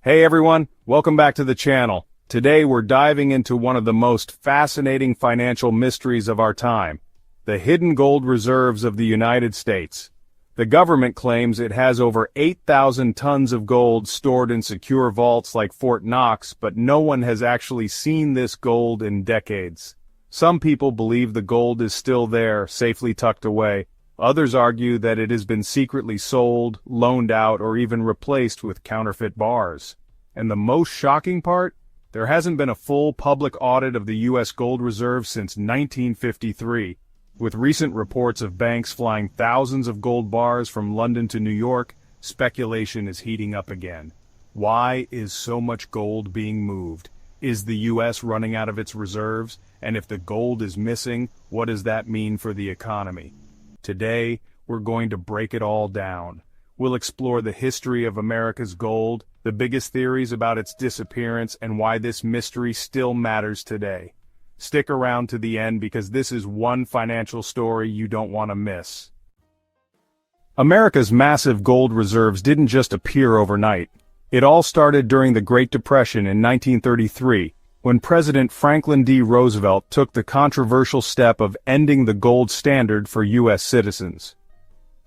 Hey everyone, welcome back to the channel. Today we're diving into one of the most fascinating financial mysteries of our time, the hidden gold reserves of the United States. The government claims it has over 8,000 tons of gold stored in secure vaults like Fort Knox, but no one has actually seen this gold in decades. Some people believe the gold is still there, safely tucked away. Others argue that it has been secretly sold, loaned out, or even replaced with counterfeit bars. And the most shocking part? There hasn't been a full public audit of the U.S. gold reserve since 1953. With recent reports of banks flying thousands of gold bars from London to New York, speculation is heating up again. Why is so much gold being moved? Is the U.S. running out of its reserves? And if the gold is missing, what does that mean for the economy? Today, we're going to break it all down. We'll explore the history of America's gold, the biggest theories about its disappearance, and why this mystery still matters today. Stick around to the end because this is one financial story you don't want to miss. America's massive gold reserves didn't just appear overnight. It all started during the Great Depression in 1933, when President Franklin D. Roosevelt took the controversial step of ending the gold standard for U.S. citizens.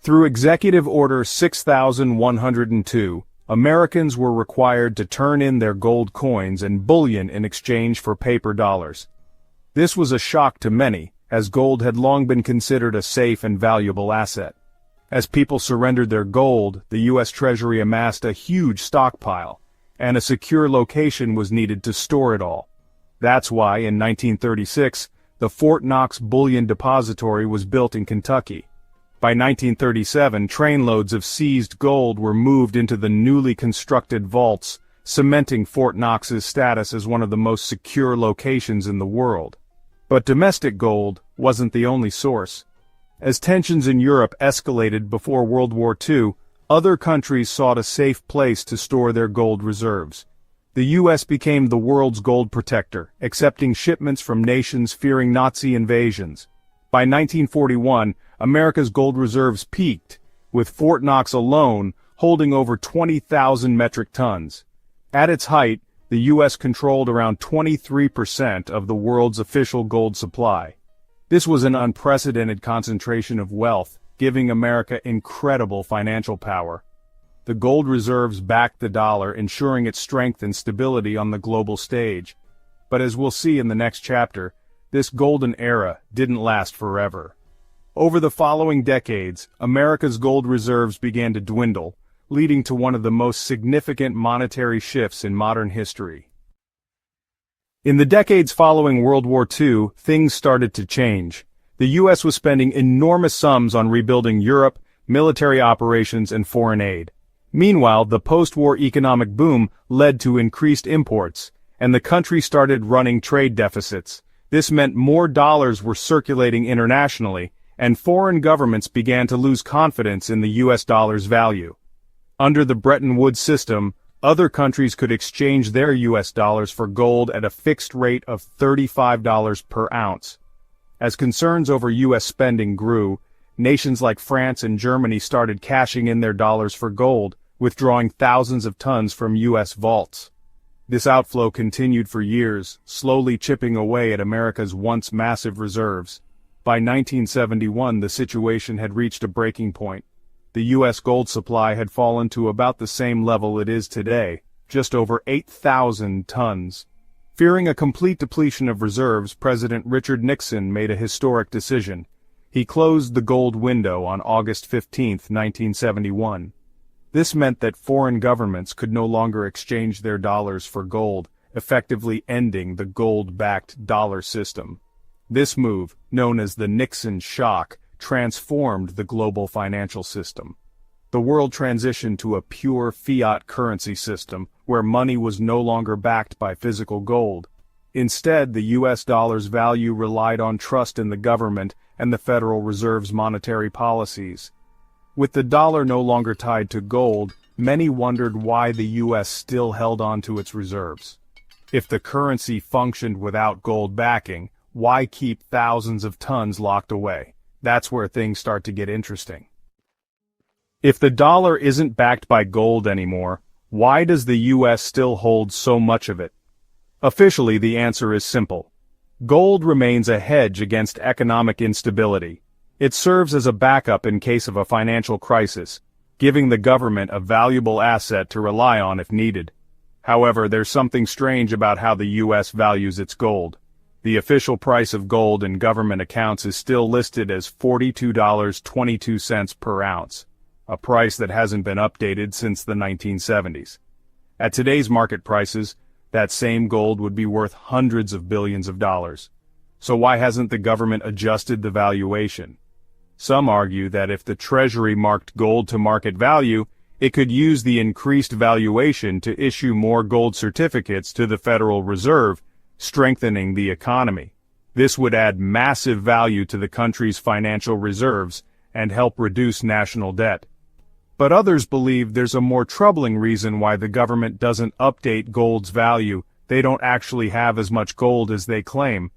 Through Executive Order 6102, Americans were required to turn in their gold coins and bullion in exchange for paper dollars. This was a shock to many, as gold had long been considered a safe and valuable asset. As people surrendered their gold, the U.S. Treasury amassed a huge stockpile, and a secure location was needed to store it all. That's why, in 1936, the Fort Knox Bullion Depository was built in Kentucky. By 1937, trainloads of seized gold were moved into the newly constructed vaults, cementing Fort Knox's status as one of the most secure locations in the world. But domestic gold wasn't the only source. As tensions in Europe escalated before World War II, other countries sought a safe place to store their gold reserves. The U.S. became the world's gold protector, accepting shipments from nations fearing Nazi invasions. By 1941, America's gold reserves peaked, with Fort Knox alone holding over 20,000 metric tons. At its height, the U.S. controlled around 23% of the world's official gold supply. This was an unprecedented concentration of wealth, giving America incredible financial power. The gold reserves backed the dollar, ensuring its strength and stability on the global stage. But as we'll see in the next chapter, this golden era didn't last forever. Over the following decades, America's gold reserves began to dwindle, leading to one of the most significant monetary shifts in modern history. In the decades following World War II, things started to change. The U.S. was spending enormous sums on rebuilding Europe, military operations, and foreign aid. Meanwhile, the post-war economic boom led to increased imports, and the country started running trade deficits. This meant more dollars were circulating internationally, and foreign governments began to lose confidence in the U.S. dollar's value. Under the Bretton Woods system, other countries could exchange their U.S. dollars for gold at a fixed rate of $35 per ounce. As concerns over U.S. spending grew, nations like France and Germany started cashing in their dollars for gold, withdrawing thousands of tons from U.S. vaults. This outflow continued for years, slowly chipping away at America's once massive reserves. By 1971, the situation had reached a breaking point. The U.S. gold supply had fallen to about the same level it is today, just over 8,000 tons. Fearing a complete depletion of reserves, President Richard Nixon made a historic decision. He closed the gold window on August 15, 1971. This meant that foreign governments could no longer exchange their dollars for gold, effectively ending the gold-backed dollar system. This move, known as the Nixon shock, transformed the global financial system. The world transitioned to a pure fiat currency system, where money was no longer backed by physical gold. Instead, the U.S. dollar's value relied on trust in the government and the Federal Reserve's monetary policies. With the dollar no longer tied to gold, many wondered why the U.S. still held on to its reserves. If the currency functioned without gold backing, why keep thousands of tons locked away? That's where things start to get interesting. If the dollar isn't backed by gold anymore, Why does the U.S. still hold so much of it? Officially, the answer is simple. Gold remains a hedge against economic instability. It serves as a backup in case of a financial crisis, giving the government a valuable asset to rely on if needed. However, there's something strange about how the U.S. values its gold. The official price of gold in government accounts is still listed as $42.22 per ounce, a price that hasn't been updated since the 1970s. At today's market prices, that same gold would be worth hundreds of billions of dollars. So why hasn't the government adjusted the valuation? Some argue that if the Treasury marked gold to market value, it could use the increased valuation to issue more gold certificates to the Federal Reserve, strengthening the economy. This would add massive value to the country's financial reserves and help reduce national debt. But others believe there's a more troubling reason why the government doesn't update gold's value. They don't actually have as much gold as they claim.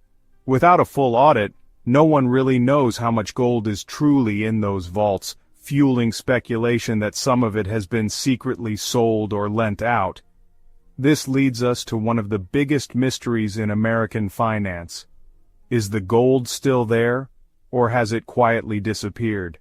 Without a full audit, no one really knows how much gold is truly in those vaults, fueling speculation that some of it has been secretly sold or lent out. This leads us to one of the biggest mysteries in American finance. Is the gold still there, or has it quietly disappeared?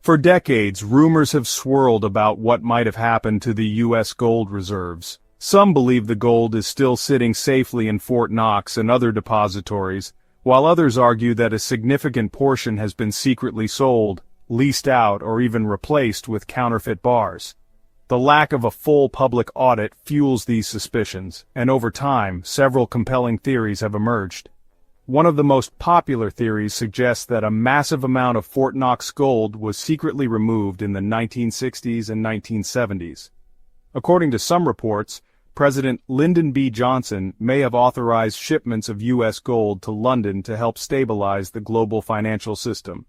For decades, rumors have swirled about what might have happened to the U.S. gold reserves. Some believe the gold is still sitting safely in Fort Knox and other depositories, while others argue that a significant portion has been secretly sold, leased out, or even replaced with counterfeit bars. The lack of a full public audit fuels these suspicions, and over time, several compelling theories have emerged. One of the most popular theories suggests that a massive amount of Fort Knox gold was secretly removed in the 1960s and 1970s. According to some reports, President Lyndon B. Johnson may have authorized shipments of U.S. gold to London to help stabilize the global financial system.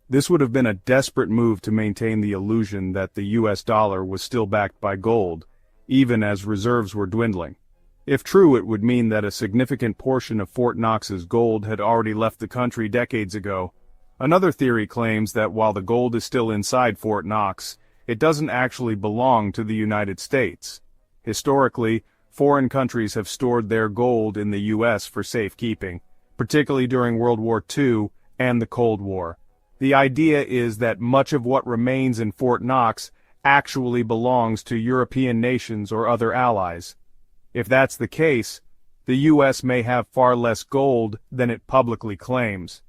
This would have been a desperate move to maintain the illusion that the U.S. dollar was still backed by gold, even as reserves were dwindling. If true, it would mean that a significant portion of Fort Knox's gold had already left the country decades ago. Another theory claims that while the gold is still inside Fort Knox, it doesn't actually belong to the United States. Historically, foreign countries have stored their gold in the U.S. for safekeeping, particularly during World War II and the Cold War. The idea is that much of what remains in Fort Knox actually belongs to European nations or other allies. If that's the case, the U.S. may have far less gold than it publicly claims.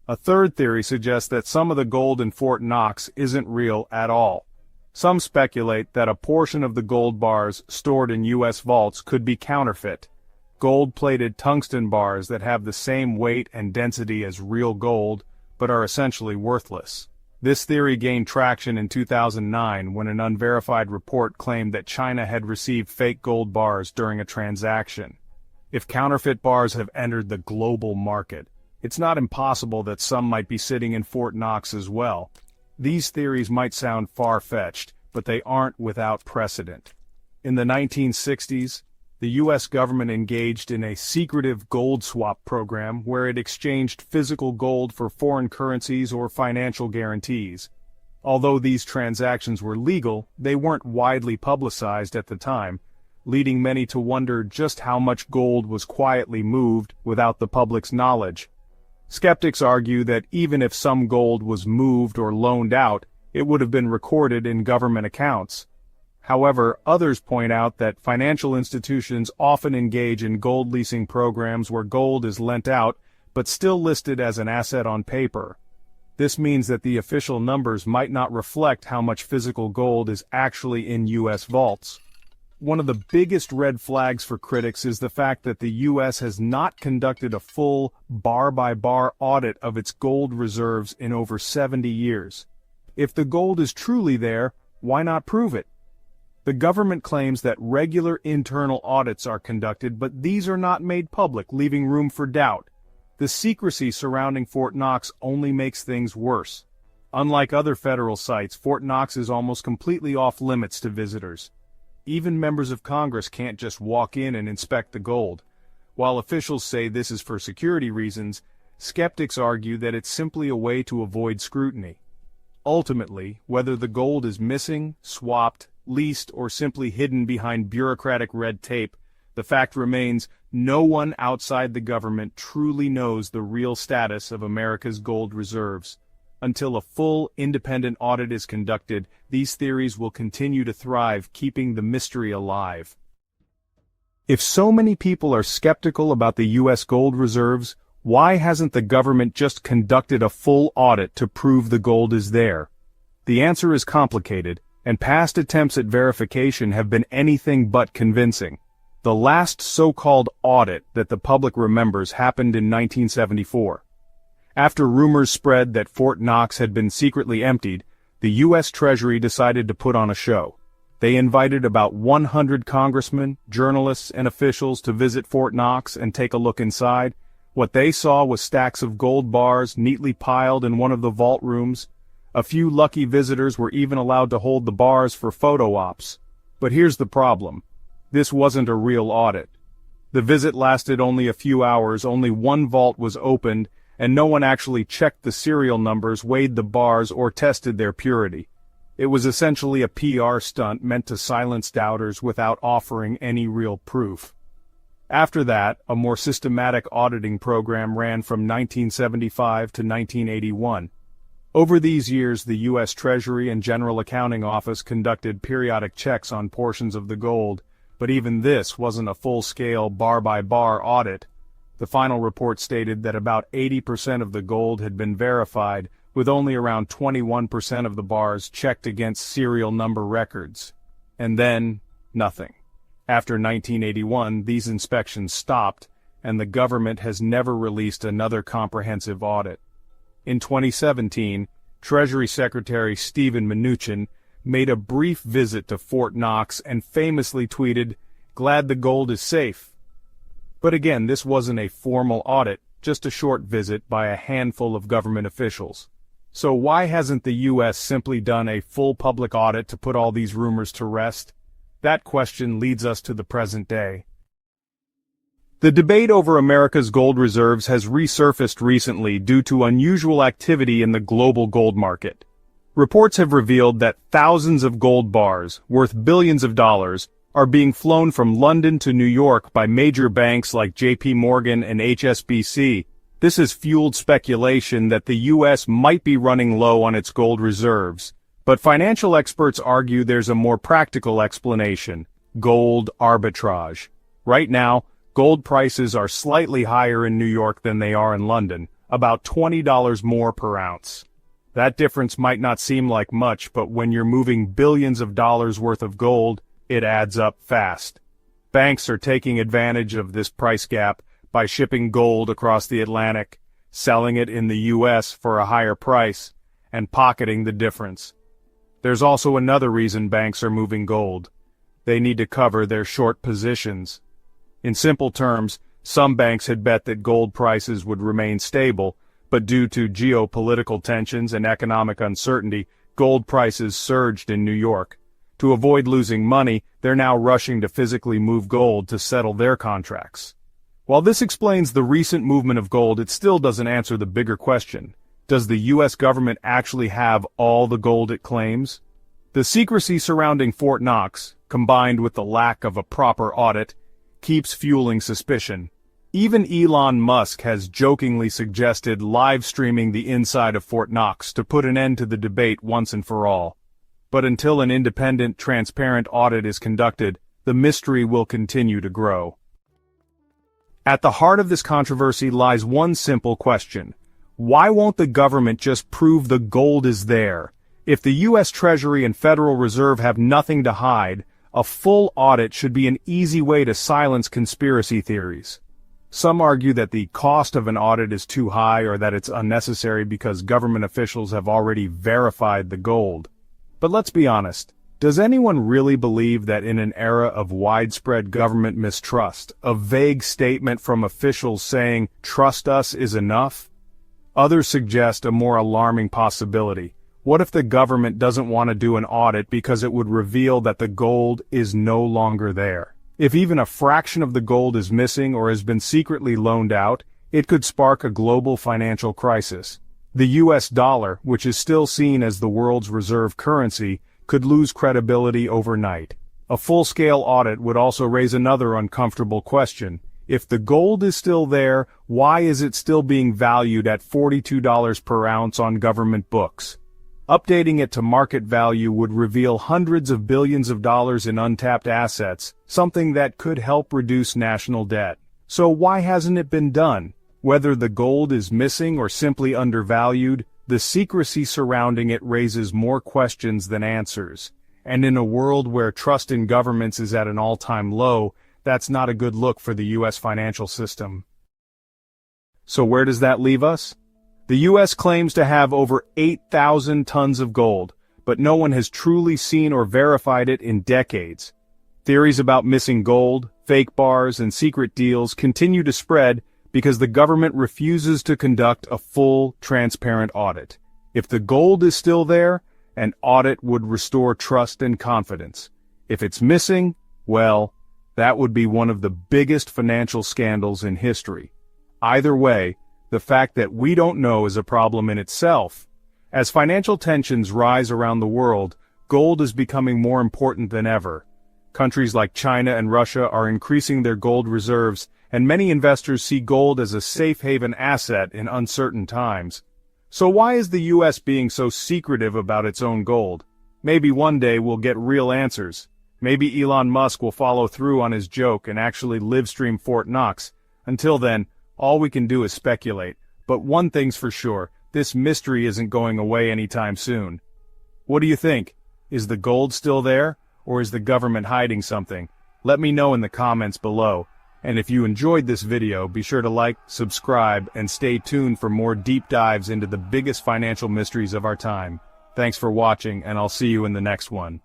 A third theory suggests that some of the gold in Fort Knox isn't real at all. Some speculate that a portion of the gold bars stored in U.S. vaults could be counterfeit, gold-plated tungsten bars that have the same weight and density as real gold, but are essentially worthless. This theory gained traction in 2009 when an unverified report claimed that China had received fake gold bars during a transaction. If counterfeit bars have entered the global market, it's not impossible that some might be sitting in Fort Knox as well. These theories might sound far-fetched, but they aren't without precedent. In the 1960s, the U.S. government engaged in a secretive gold swap program where it exchanged physical gold for foreign currencies or financial guarantees. Although these transactions were legal, they weren't widely publicized at the time, leading many to wonder just how much gold was quietly moved without the public's knowledge. Skeptics argue that even if some gold was moved or loaned out, it would have been recorded in government accounts. However, others point out that financial institutions often engage in gold leasing programs where gold is lent out but still listed as an asset on paper. This means that the official numbers might not reflect how much physical gold is actually in U.S. vaults. One of the biggest red flags for critics is the fact that the U.S. has not conducted a full bar-by-bar audit of its gold reserves in over 70 years. If the gold is truly there, why not prove it? The government claims that regular internal audits are conducted, but these are not made public, leaving room for doubt. The secrecy surrounding Fort Knox only makes things worse. Unlike other federal sites, Fort Knox is almost completely off-limits to visitors. Even members of Congress can't just walk in and inspect the gold. While officials say this is for security reasons, skeptics argue that it's simply a way to avoid scrutiny. Ultimately, whether the gold is missing, swapped, leased, or simply hidden behind bureaucratic red tape, the fact remains no one outside the government truly knows the real status of America's gold reserves. Until a full, independent audit is conducted, these theories will continue to thrive, keeping the mystery alive. If so many people are skeptical about the U.S. gold reserves, why hasn't the government just conducted a full audit to prove the gold is there? The answer is complicated, and past attempts at verification have been anything but convincing. The last so-called audit that the public remembers happened in 1974. After rumors spread that Fort Knox had been secretly emptied, the U.S. Treasury decided to put on a show. They invited about 100 congressmen, journalists, and officials to visit Fort Knox and take a look inside. What they saw was stacks of gold bars neatly piled in one of the vault rooms. A few lucky visitors were even allowed to hold the bars for photo ops. But here's the problem. This wasn't a real audit. The visit lasted only a few hours, only one vault was opened, and no one actually checked the serial numbers, weighed the bars, or tested their purity. It was essentially a PR stunt meant to silence doubters without offering any real proof. After that, a more systematic auditing program ran from 1975 to 1981. Over these years, the U.S. Treasury and General Accounting Office conducted periodic checks on portions of the gold, but even this wasn't a full-scale, bar-by-bar audit. The final report stated that about 80% of the gold had been verified, with only around 21% of the bars checked against serial number records. And then, nothing. After 1981, these inspections stopped, and the government has never released another comprehensive audit. In 2017, Treasury Secretary Steven Mnuchin made a brief visit to Fort Knox and famously tweeted, "Glad the gold is safe." But again, this wasn't a formal audit, just a short visit by a handful of government officials. So why hasn't the U.S. simply done a full public audit to put all these rumors to rest? That question leads us to the present day. The debate over America's gold reserves has resurfaced recently due to unusual activity in the global gold market. Reports have revealed that thousands of gold bars, worth billions of dollars, are being flown from London to New York by major banks like J.P. Morgan and HSBC. This has fueled speculation that the U.S. might be running low on its gold reserves. But financial experts argue there's a more practical explanation: gold arbitrage. Right now, gold prices are slightly higher in New York than they are in London, about $20 more per ounce. That difference might not seem like much, but when you're moving billions of dollars worth of gold, it adds up fast. Banks are taking advantage of this price gap by shipping gold across the Atlantic, selling it in the U.S. for a higher price, and pocketing the difference. There's also another reason banks are moving gold. They need to cover their short positions. In simple terms, some banks had bet that gold prices would remain stable, but due to geopolitical tensions and economic uncertainty, gold prices surged in New York. To avoid losing money, they're now rushing to physically move gold to settle their contracts. While this explains the recent movement of gold, it still doesn't answer the bigger question. Does the U.S. government actually have all the gold it claims? The secrecy surrounding Fort Knox, combined with the lack of a proper audit, keeps fueling suspicion. Even Elon Musk has jokingly suggested live streaming the inside of Fort Knox to put an end to the debate once and for all. But until an independent, transparent audit is conducted, the mystery will continue to grow. At the heart of this controversy lies one simple question. Why won't the government just prove the gold is there? If the U.S. Treasury and Federal Reserve have nothing to hide, a full audit should be an easy way to silence conspiracy theories. Some argue that the cost of an audit is too high or that it's unnecessary because government officials have already verified the gold. But let's be honest, does anyone really believe that in an era of widespread government mistrust, a vague statement from officials saying, "Trust us," is enough? Others suggest a more alarming possibility. What if the government doesn't want to do an audit because it would reveal that the gold is no longer there? If even a fraction of the gold is missing or has been secretly loaned out, it could spark a global financial crisis. The U.S. dollar, which is still seen as the world's reserve currency, could lose credibility overnight. A full-scale audit would also raise another uncomfortable question. If the gold is still there, why is it still being valued at $42 per ounce on government books? Updating it to market value would reveal hundreds of billions of dollars in untapped assets, something that could help reduce national debt. So why hasn't it been done? Whether the gold is missing or simply undervalued, the secrecy surrounding it raises more questions than answers. And in a world where trust in governments is at an all-time low, that's not a good look for the U.S. financial system. So where does that leave us? The U.S. claims to have over 8,000 tons of gold, but no one has truly seen or verified it in decades. Theories about missing gold, fake bars, and secret deals continue to spread because the government refuses to conduct a full, transparent audit. If the gold is still there, an audit would restore trust and confidence. If it's missing, well, that would be one of the biggest financial scandals in history. Either way, the fact that we don't know is a problem in itself. As financial tensions rise around the world, gold is becoming more important than ever. Countries like China and Russia are increasing their gold reserves, and many investors see gold as a safe haven asset in uncertain times. So why is the U.S. being so secretive about its own gold? Maybe one day we'll get real answers. Maybe Elon Musk will follow through on his joke and actually livestream Fort Knox. Until then, all we can do is speculate. But one thing's for sure, this mystery isn't going away anytime soon. What do you think? Is the gold still there, or is the government hiding something? Let me know in the comments below. And if you enjoyed this video, be sure to like, subscribe, and stay tuned for more deep dives into the biggest financial mysteries of our time. Thanks for watching, and I'll see you in the next one.